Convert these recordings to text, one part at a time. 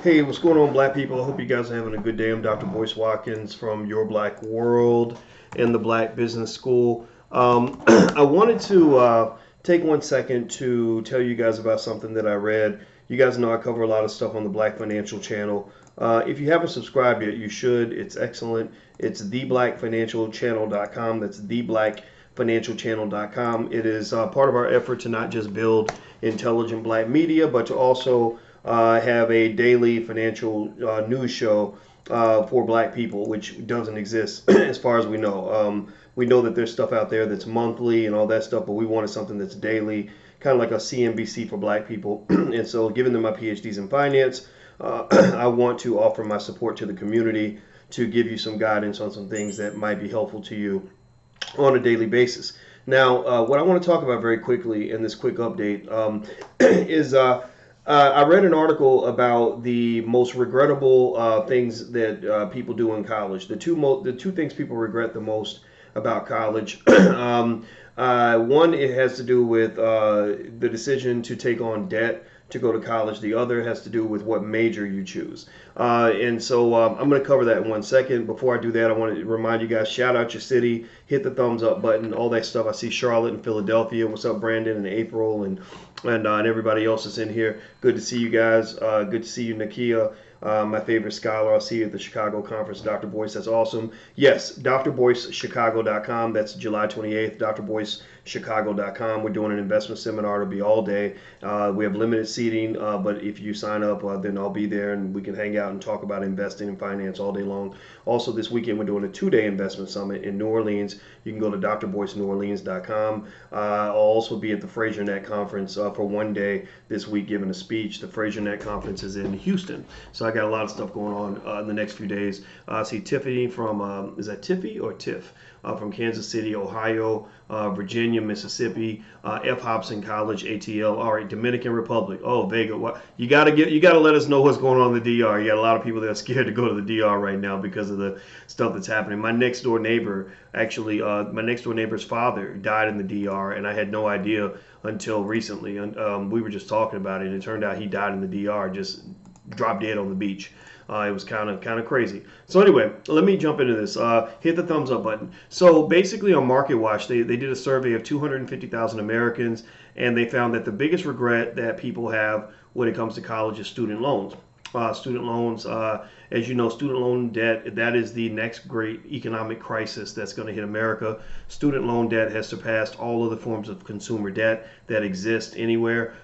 Hey, what's going on, black people? I hope you guys are having a good day. I'm Dr. Boyce Watkins from Your Black World and the Black Business School. I wanted to take 1 second to tell you guys about something that I read. You guys know I cover a lot of stuff on the Black Financial Channel. If you haven't subscribed yet, you should. It's excellent. It's theblackfinancialchannel.com. That's theblackfinancialchannel.com. It is part of our effort to not just build intelligent black media, but to also have a daily financial news show for black people, which doesn't exist as far as we know. We know that there's stuff out there that's monthly and all that stuff, but we wanted something that's daily, kind of like a CNBC for black people. And so, given them my PhDs in finance, I want to offer my support to the community to give you some guidance on some things that might be helpful to you on a daily basis. Now, what I want to talk about very quickly in this quick update is I read an article about the most regrettable things that people do in college. The two things people regret the most about college. One, it has to do with the decision to take on debt to go to college. The other has to do with what major you choose. And so I'm going to cover that in 1 second. Before I do that, I want to remind you guys, shout out your city, hit the thumbs up button, all that stuff. I see Charlotte and Philadelphia. What's up, Brandon and April and everybody else that's in here. Good to see you guys. Good to see you, Nakia. My favorite scholar. I'll see you at the Chicago conference, Dr. Boyce. That's awesome. Yes, drboycechicago.com. That's July 28th, drboycechicago.com. We're doing an investment seminar. It'll be all day. We have limited seating, but if you sign up, then I'll be there and we can hang out and talk about investing and finance all day long. Also, this weekend, we're doing a 2-day investment summit in New Orleans. You can go to drboyceneworleans.com. I'll also be at the FraserNet conference for 1 day this week giving a speech. The FraserNet conference is in Houston. So I got a lot of stuff going on in the next few days. I see Tiffany from, is that Tiffy or Tiff? From Kansas City, Ohio, Virginia, Mississippi, F. Hobson College, ATL. All right, Dominican Republic. Oh, Vega. What you gotta let us know what's going on in the DR. You got a lot of people that are scared to go to the DR right now because of the stuff that's happening. My next door neighbor, actually, my next door neighbor's father died in the DR, and I had no idea until recently. And we were just talking about it, and it turned out he died in the DR, just dropped dead on the beach. It was kind of crazy. So anyway, let me jump into this. Hit the thumbs up button. So basically on Market Watch, they did a survey of 250,000 Americans, and they found that the biggest regret that people have when it comes to college is student loans. Student loans, as you know, student loan debt, that is the next great economic crisis that's going to hit America. Student loan debt has surpassed all other forms of consumer debt that exist anywhere.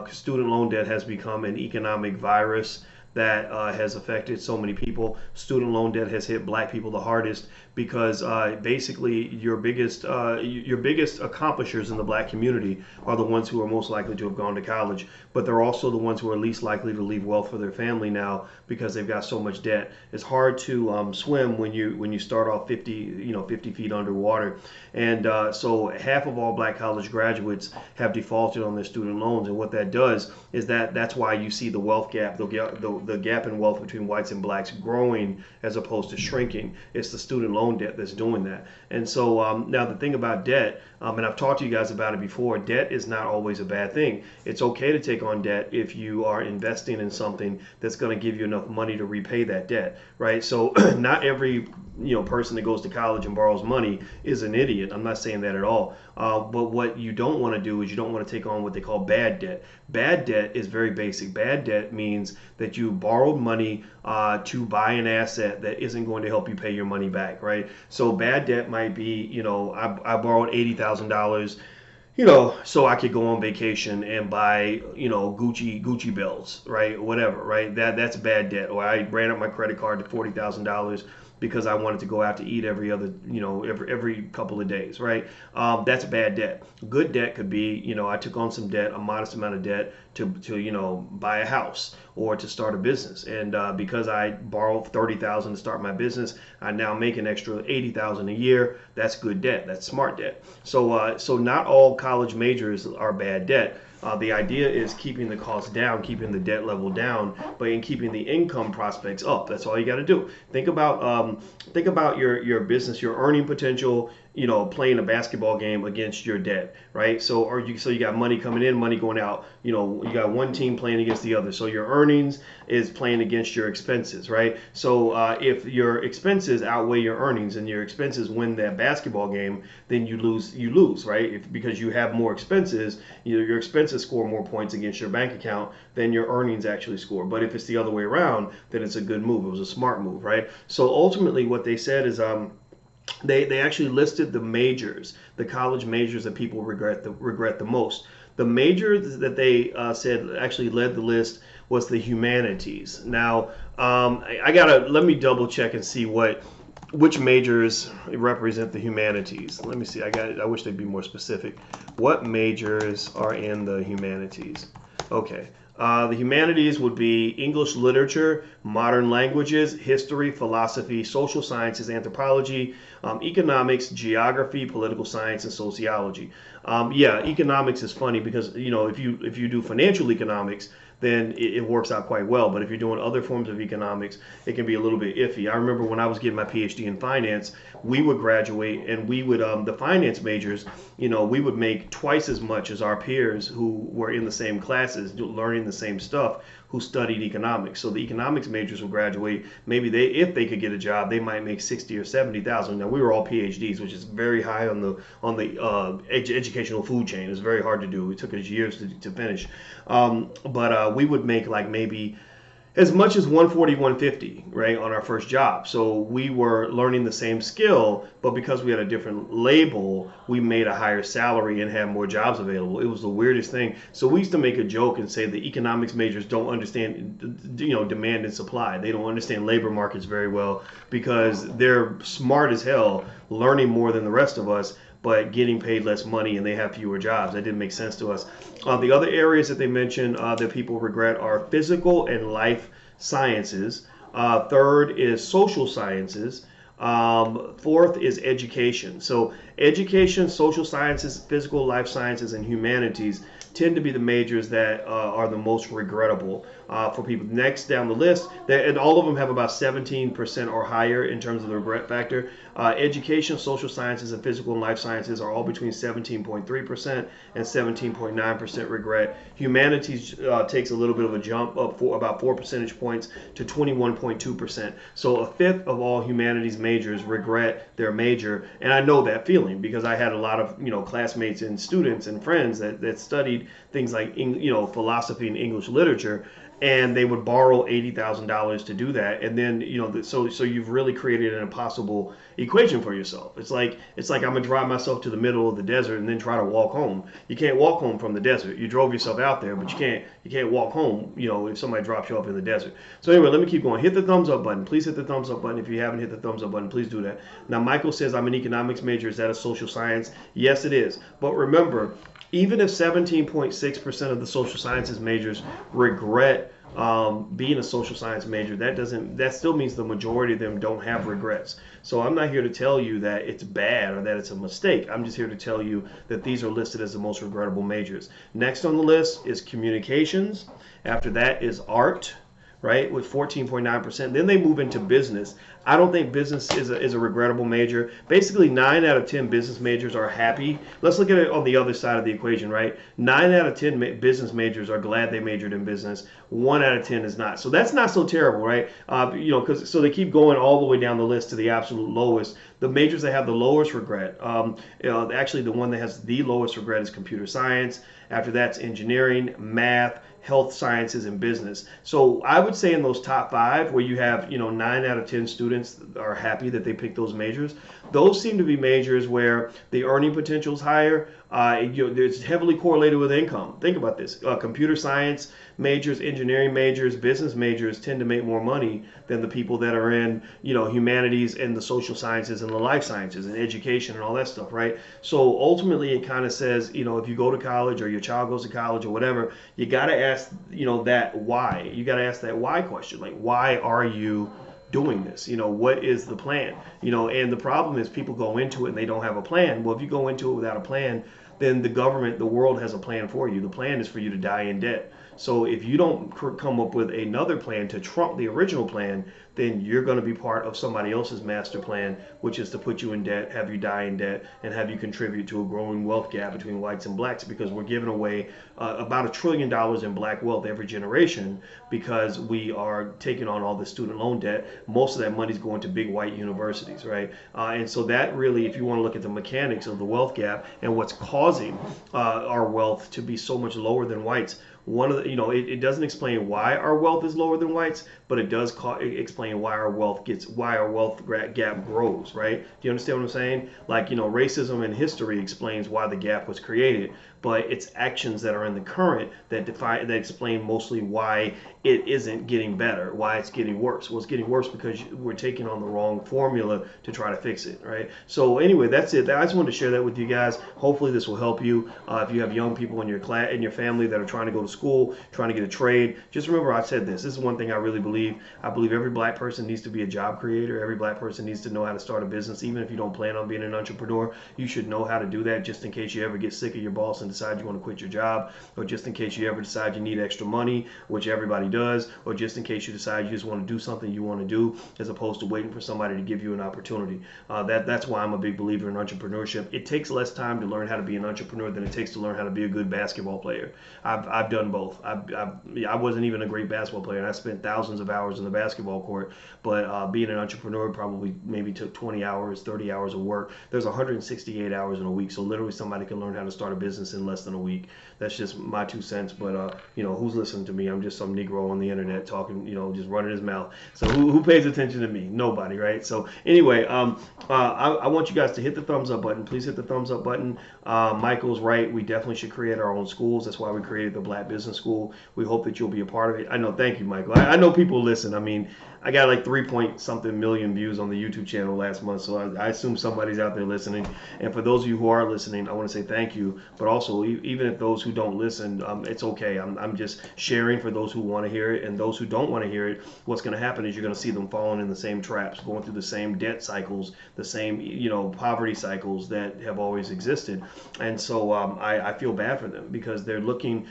Student loan debt has become an economic virus that has affected so many people. Student loan debt has hit black people the hardest because basically your biggest accomplishers in the black community are the ones who are most likely to have gone to college, but they're also the ones who are least likely to leave wealth for their family now because they've got so much debt. It's hard to swim when you start off 50 feet underwater, and so half of all black college graduates have defaulted on their student loans, and what that does is that's why you see the wealth gap, the gap in wealth between whites and blacks growing as opposed to shrinking. It's the student loan debt that's doing that. And so now the thing about debt, and I've talked to you guys about it before, debt is not always a bad thing. It's okay to take on debt if you are investing in something that's going to give you enough money to repay that debt, right? So not every person that goes to college and borrows money is an idiot. I'm not saying that at all. But what you don't want to do is you don't want to take on what they call bad debt. Bad debt is very basic. Bad debt means that you borrowed money to buy an asset that isn't going to help you pay your money back, right? So bad debt might be, I borrowed $80,000, so I could go on vacation and buy, Gucci belts, right? Whatever, right? That's bad debt. Or I ran up my credit card to $40,000 because I wanted to go out to eat every other, every couple of days, right? That's bad debt. Good debt could be, I took on some debt, a modest amount of debt to buy a house or to start a business, and because I borrowed $30,000 to start my business, I now make an extra $80,000 a year. That's good debt. That's smart debt. So not all college majors are bad debt. The idea is keeping the cost down, keeping the debt level down, but in keeping the income prospects up. That's all you got to do. Think about your business, your earning potential, playing a basketball game against your debt, right? So you got money coming in, money going out. You got one team playing against the other. So your earnings is playing against your expenses, right? So if your expenses outweigh your earnings and your expenses win that basketball game, then you lose, right? Because you have more expenses, your expenses score more points against your bank account than your earnings actually score. But if it's the other way around, then it's a good move. It was a smart move, right? So ultimately, what they said is they actually listed the majors, the college majors that people regret the most. The major that they said actually led the list was the humanities. Now, let me double check and see which majors represent the humanities. Let me see. I wish they'd be more specific. What majors are in the humanities? Okay. The humanities would be English literature, modern languages, history, philosophy, social sciences, anthropology, economics, geography, political science, and sociology. Yeah, economics is funny because if you do financial economics, then it works out quite well. But if you're doing other forms of economics, it can be a little bit iffy. I remember when I was getting my PhD in finance, we would graduate and we would the finance majors, we would make twice as much as our peers who were in the same classes, learning the same stuff, who studied economics. So the economics majors would graduate. Maybe if they could get a job, they might make 60 or 70,000. Now we were all PhDs, which is very high on the educational food chain. It's very hard to do. It took us years to finish. But we would make like maybe as much as 140, 150, right, on our first job. So we were learning the same skill, but because we had a different label, we made a higher salary and had more jobs available. It was the weirdest thing. So we used to make a joke and say the economics majors don't understand, demand and supply. They don't understand labor markets very well because they're smart as hell, learning more than the rest of us, but getting paid less money and they have fewer jobs. That didn't make sense to us. The other areas that they mentioned that people regret are physical and life sciences. Third is social sciences. Fourth is education. So education, social sciences, physical, life sciences, and humanities tend to be the majors that are the most regrettable for people. Next down the list, and all of them have about 17% or higher in terms of the regret factor. Education, social sciences, and physical and life sciences are all between 17.3% and 17.9% regret. Humanities takes a little bit of a jump up for about 4 percentage points to 21.2%. So a fifth of all humanities majors regret their major, and I know that feeling because I had a lot of classmates and students and friends that studied things like philosophy and English literature, and they would borrow $80,000 to do that, and then so you've really created an impossible equation for yourself. It's like I'm gonna drive myself to the middle of the desert and then try to walk home. You can't walk home from the desert. You drove yourself out there, but you can't walk home. If somebody drops you off in the desert. So anyway, let me keep going. Hit the thumbs up button. Please hit the thumbs up button. If you haven't hit the thumbs up button, please do that. Now Michael says I'm an economics major. Is that a social science? Yes, it is. But remember, even if 17.6% of the social sciences majors regret being a social science major, that still means the majority of them don't have regrets. So I'm not here to tell you that it's bad or that it's a mistake. I'm just here to tell you that these are listed as the most regrettable majors. Next on the list is communications. After that is art, right, with 14.9%. Then they move into business. I don't think business is a regrettable major. Basically, 9 out of 10 business majors are happy. Let's look at it on the other side of the equation, right? 9 out of 10 business majors are glad they majored in business. 1 out of 10 is not. So that's not so terrible, right? So they keep going all the way down the list to the absolute lowest. The majors that have the lowest regret, actually the one that has the lowest regret is computer science. After that's engineering, math, health sciences, and business. So I would say in those top 5 where you have 9 out of 10 students are happy that they picked those majors, those seem to be majors where the earning potential is higher. It's heavily correlated with income. Think about this. Computer science majors, engineering majors, business majors tend to make more money than the people that are in humanities and the social sciences and the life sciences and education and all that stuff, right? So ultimately it kind of says, if you go to college or your child goes to college or whatever, you got to ask that why. You got to ask that why question. Like, why are you doing this? What is the plan? And the problem is people go into it and they don't have a plan. Well, if you go into it without a plan, then the government, the world has a plan for you. The plan is for you to die in debt. So if you don't come up with another plan to trump the original plan, then you're going to be part of somebody else's master plan, which is to put you in debt, have you die in debt, and have you contribute to a growing wealth gap between whites and blacks, because we're giving away about $1 trillion in black wealth every generation because we are taking on all the student loan debt. Most of that money is going to big white universities, right? And so that really, if you want to look at the mechanics of the wealth gap and what's causing our wealth to be so much lower than whites, one of the, it doesn't explain why our wealth is lower than whites, but it does explain why our wealth gap grows, right? Do you understand what I'm saying? Like, racism in history explains why the gap was created, but it's actions that are in the current that explain mostly why it isn't getting better, why it's getting worse. Well, it's getting worse because we're taking on the wrong formula to try to fix it, right? So anyway, that's it. I just wanted to share that with you guys. Hopefully this will help you. If you have young people in your class, in your family that are trying to go to school, trying to get a trade, just remember I said this. This is one thing I really believe. I believe every black person needs to be a job creator. Every black person needs to know how to start a business. Even if you don't plan on being an entrepreneur, you should know how to do that, just in case you ever get sick of your boss and decide you want to quit your job, or just in case you ever decide you need extra money, which everybody does, or just in case you decide you just want to do something you want to do as opposed to waiting for somebody to give you an opportunity. That's why I'm a big believer in entrepreneurship. It takes less time to learn how to be an entrepreneur than it takes to learn how to be a good basketball player. I've done both. I wasn't even a great basketball player, and I spent thousands of hours in the basketball court, but being an entrepreneur probably maybe took 20 hours, 30 hours of work. There's 168 hours in a week, so literally somebody can learn how to start a business in less than a week. That's just my 2 cents, but who's listening to me? I'm just some Negro on the internet talking, just running his mouth. So who pays attention to me? Nobody, right? So anyway, I want you guys to hit the thumbs up button. Please hit the thumbs up button. Michael's right. We definitely should create our own schools. That's why we created the Black Business School. We hope that you'll be a part of it. I know. Thank you, Michael. I know people listen. I mean, I got like 3-point-something million views on the YouTube channel last month, so I assume somebody's out there listening. And for those of you who are listening, I want to say thank you. But also, even if those who don't listen, it's okay. I'm just sharing for those who want to hear it, and those who don't want to hear it. What's going to happen is you're going to see them falling in the same traps, going through the same debt cycles, the same poverty cycles that have always existed. And so I feel bad for them because you're looking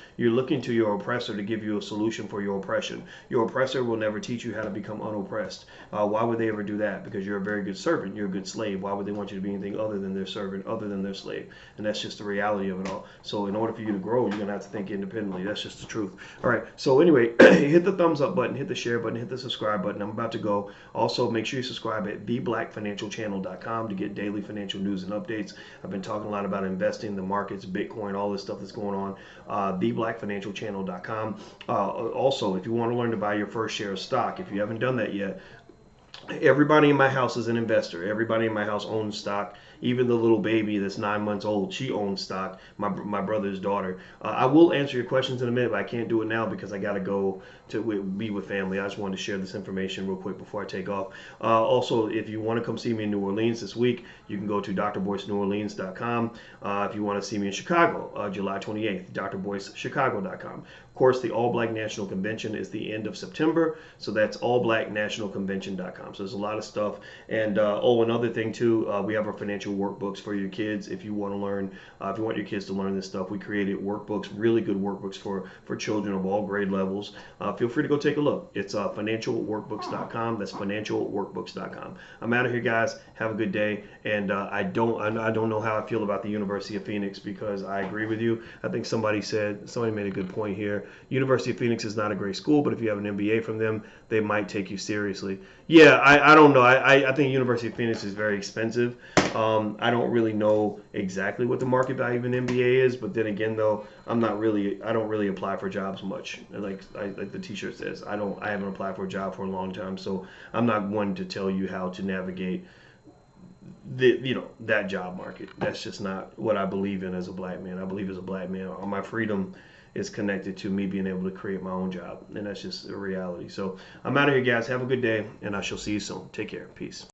to your oppressor to give you a solution for your oppression. Your oppressor will never teach you how to become unoppressed. Why would they ever do that? Because you're a very good servant. You're a good slave. Why would they want you to be anything other than their servant, other than their slave? And that's just the reality of it all. So in order for you to grow, you're going to have to think independently. That's just the truth. All right. So anyway, hit the thumbs up button, hit the share button, hit the subscribe button. I'm about to go. Also, make sure you subscribe at theblackfinancialchannel.com to get daily financial news and updates. I've been talking a lot about investing, the markets, Bitcoin, all this stuff that's going on. Theblackfinancialchannel.com. Also, if you want to learn to buy your first share of stock, if you haven't done that yet, everybody in my house is an investor. Everybody in my house owns stock. Even the little baby that's 9 months old, she owns stock. My brother's daughter. I will answer your questions in a minute, but I can't do it now because I got to go to be with family. I just wanted to share this information real quick before I take off. Also, if you want to come see me in New Orleans this week, you can go to drboyceneworleans.com. If you want to see me in Chicago, July 28th, drboycechicago.com. Of course, the All Black National Convention is the end of September, so that's allblacknationalconvention.com. So there's a lot of stuff. And another thing too, we have our financial workbooks for your kids. If you want to learn, if you want your kids to learn this stuff, we created workbooks, really good workbooks for children of all grade levels. Feel free to go take a look. It's financialworkbooks.com. That's financialworkbooks.com. I'm out of here, guys. Have a good day. And I don't know how I feel about the University of Phoenix because I agree with you. I think somebody made a good point here. University of Phoenix is not a great school, but if you have an MBA from them, they might take you seriously. Yeah, I don't know. I think University of Phoenix is very expensive. I don't really know exactly what the market value of an MBA is, but then again, though, I don't really apply for jobs much. Like the T-shirt says, I haven't applied for a job for a long time, so I'm not one to tell you how to navigate that job market. That's just not what I believe in as a black man. I believe as a black man, my freedom is connected to me being able to create my own job, and that's just a reality. So I'm out of here, guys. Have a good day, and I shall see you soon. Take care. Peace.